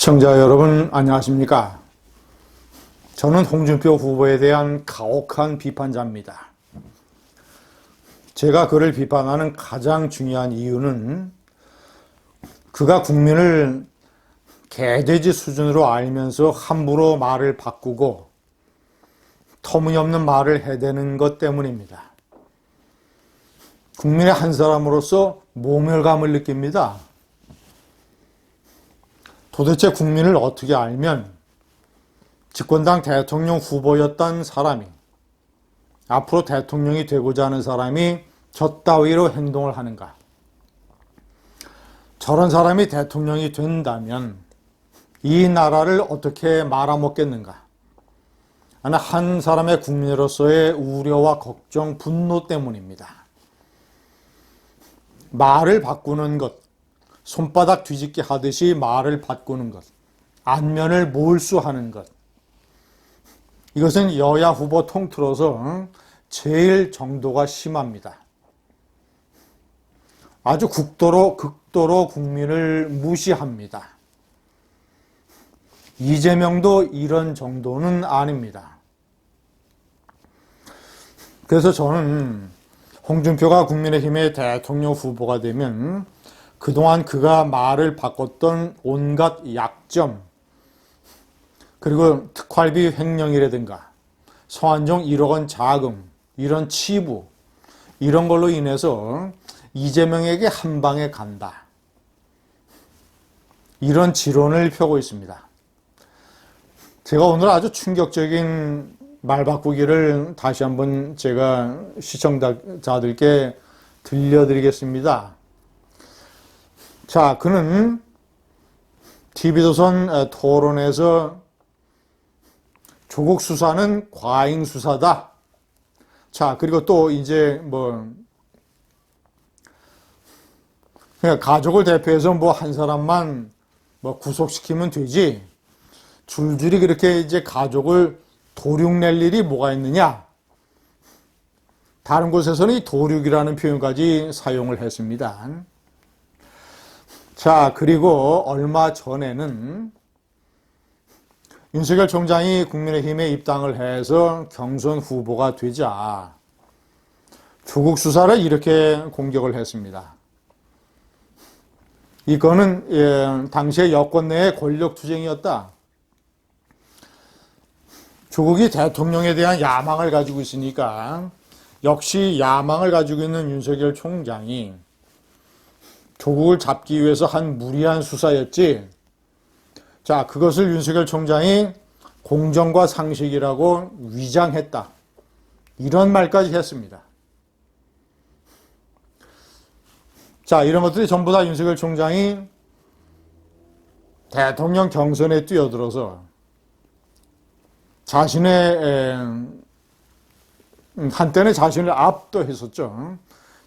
시청자 여러분 안녕하십니까? 저는 홍준표 후보에 대한 가혹한 비판자입니다. 제가 그를 비판하는 가장 중요한 이유는 그가 국민을 개돼지 수준으로 알면서 함부로 말을 바꾸고 터무니없는 말을 해대는 것 때문입니다. 국민의 한 사람으로서 모멸감을 느낍니다. 도대체 국민을 어떻게 알면 집권당 대통령 후보였던 사람이 앞으로 대통령이 되고자 하는 사람이 저 따위로 행동을 하는가? 저런 사람이 대통령이 된다면 이 나라를 어떻게 말아먹겠는가? 하는 한 사람의 국민으로서의 우려와 걱정, 분노 때문입니다. 말을 바꾸는 것, 손바닥 뒤집기 하듯이 말을 바꾸는 것, 안면을 몰수하는 것, 이것은 여야 후보 통틀어서 제일 정도가 심합니다. 아주 극도로 국민을 무시합니다. 이재명도 이런 정도는 아닙니다. 그래서 저는 홍준표가 국민의힘의 대통령 후보가 되면 그동안 그가 말을 바꿨던 온갖 약점, 그리고 특활비 횡령이라든가 성완종 1억 원 자금, 이런 치부, 이런 걸로 인해서 이재명에게 한 방에 간다. 이런 지론을 펴고 있습니다. 제가 오늘 아주 충격적인 말 바꾸기를 다시 한번 제가 시청자들께 들려드리겠습니다. 자, 그는 TV조선 토론에서 조국 수사는 과잉 수사다. 자, 그리고 또 이제 그냥 가족을 대표해서 한 사람만 구속시키면 되지. 줄줄이 그렇게 이제 가족을 도륙낼 일이 뭐가 있느냐. 다른 곳에서는 이 도륙이라는 표현까지 사용을 했습니다. 자, 그리고 얼마 전에는 윤석열 총장이 국민의힘에 입당을 해서 경선 후보가 되자 조국 수사를 이렇게 공격을 했습니다. 이거는 당시의 여권 내의 권력투쟁이었다. 조국이 대통령에 대한 야망을 가지고 있으니까 역시 야망을 가지고 있는 윤석열 총장이 조국을 잡기 위해서 한 무리한 수사였지. 자, 그것을 윤석열 총장이 공정과 상식이라고 위장했다. 이런 말까지 했습니다. 자, 이런 것들이 전부 다 윤석열 총장이 대통령 경선에 뛰어들어서 한때는 자신을 압도했었죠.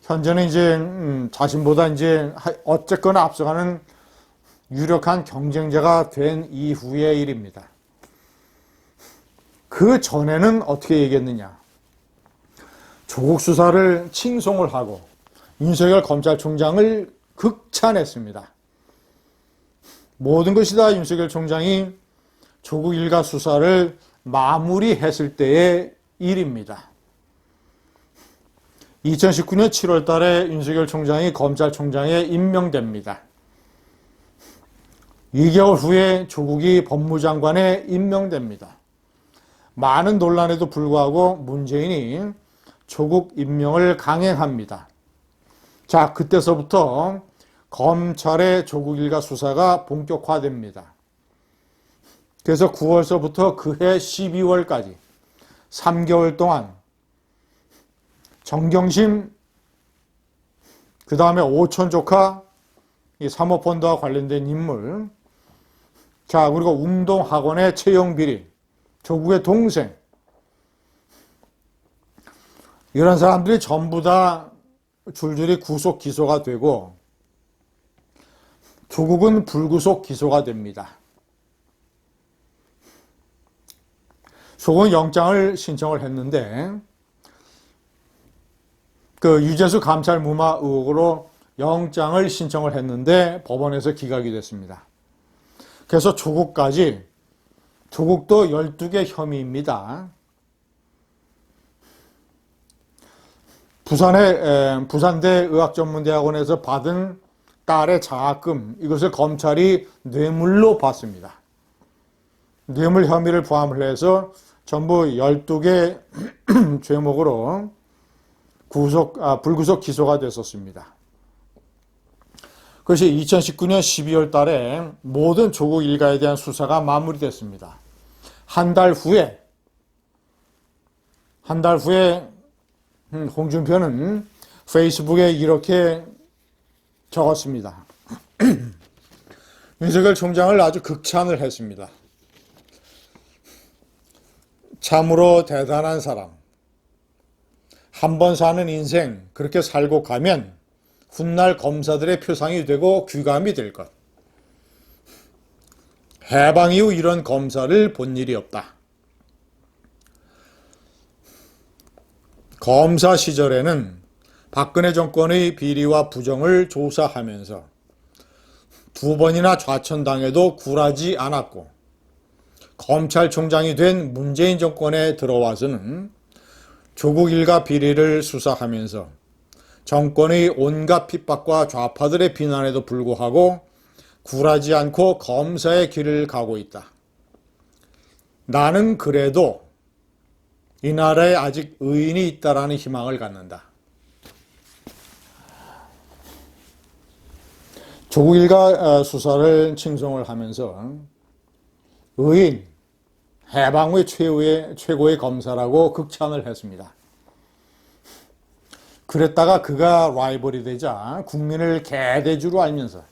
현재는 이제 자신보다 이제 어쨌거나 앞서가는 유력한 경쟁자가 된 이후의 일입니다. 그 전에는 어떻게 얘기했느냐? 조국 수사를 칭송을 하고 윤석열 검찰총장을 극찬했습니다. 모든 것이 다 윤석열 총장이 조국 일가 수사를 마무리했을 때의 일입니다. 2019년 7월 달에 윤석열 총장이 검찰총장에 임명됩니다. 2개월 후에 조국이 법무장관에 임명됩니다. 많은 논란에도 불구하고 문재인이 조국 임명을 강행합니다. 자, 그때서부터 검찰의 조국 일가 수사가 본격화됩니다. 그래서 9월서부터 그해 12월까지 3개월 동안 정경심, 그 다음에 오촌 조카, 이 사모펀드와 관련된 인물, 자, 그리고 운동학원의 채용비리, 조국의 동생, 이런 사람들이 전부 다 줄줄이 구속 기소가 되고 조국은 불구속 기소가 됩니다. 조국은 영장을 신청을 했는데 그 유재수 감찰 무마 의혹으로 영장을 신청을 했는데 법원에서 기각이 됐습니다. 그래서 조국도 12개 혐의입니다. 부산대 의학전문대학원에서 받은 딸의 장학금, 이것을 검찰이 뇌물로 봤습니다. 뇌물 혐의를 포함을 해서 전부 12개 죄목으로 불구속 기소가 됐었습니다. 그것이 2019년 12월 달에 모든 조국 일가에 대한 수사가 마무리됐습니다. 한 달 후에 홍준표는 페이스북에 이렇게 적었습니다. 윤석열 총장을 아주 극찬을 했습니다. 참으로 대단한 사람. 한 번 사는 인생 그렇게 살고 가면 훗날 검사들의 표상이 되고 귀감이 될 것. 해방 이후 이런 검사를 본 일이 없다. 검사 시절에는 박근혜 정권의 비리와 부정을 조사하면서 2번이나 좌천당해도 굴하지 않았고, 검찰총장이 된 문재인 정권에 들어와서는 조국 일가 비리를 수사하면서 정권의 온갖 핍박과 좌파들의 비난에도 불구하고 굴하지 않고 검사의 길을 가고 있다. 나는 그래도 이 나라에 아직 의인이 있다라는 희망을 갖는다. 조국 일가 수사를 칭송을 하면서 의인, 해방 후 최고의 검사라고 극찬을 했습니다. 그랬다가 그가 라이벌이 되자 국민을 개돼지로 알면서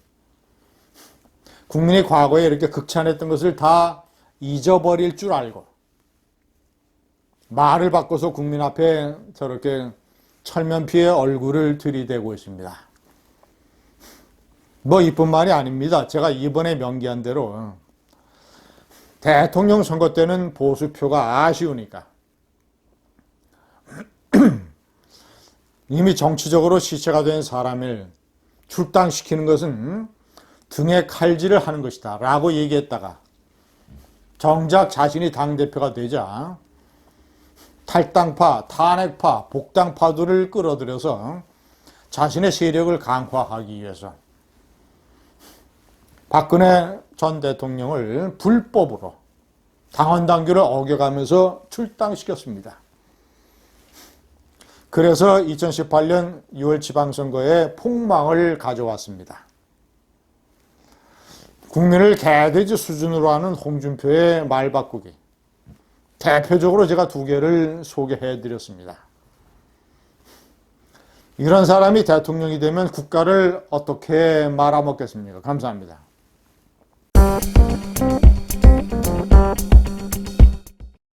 국민이 과거에 이렇게 극찬했던 것을 다 잊어버릴 줄 알고 말을 바꿔서 국민 앞에 저렇게 철면피의 얼굴을 들이대고 있습니다. 뭐 이뿐 말이 아닙니다. 제가 이번에 명기한 대로 대통령 선거 때는 보수표가 아쉬우니까 이미 정치적으로 시체가 된 사람을 출당시키는 것은 등에 칼질을 하는 것이다 라고 얘기했다가 정작 자신이 당대표가 되자 탈당파, 탄핵파, 복당파들을 끌어들여서 자신의 세력을 강화하기 위해서 박근혜 전 대통령을 불법으로 당헌당규를 어겨가면서 출당시켰습니다. 그래서 2018년 6월 지방선거에 폭망을 가져왔습니다. 국민을 개돼지 수준으로 하는 홍준표의 말 바꾸기. 대표적으로 제가 2개를 소개해드렸습니다. 이런 사람이 대통령이 되면 국가를 어떻게 말아먹겠습니까? 감사합니다.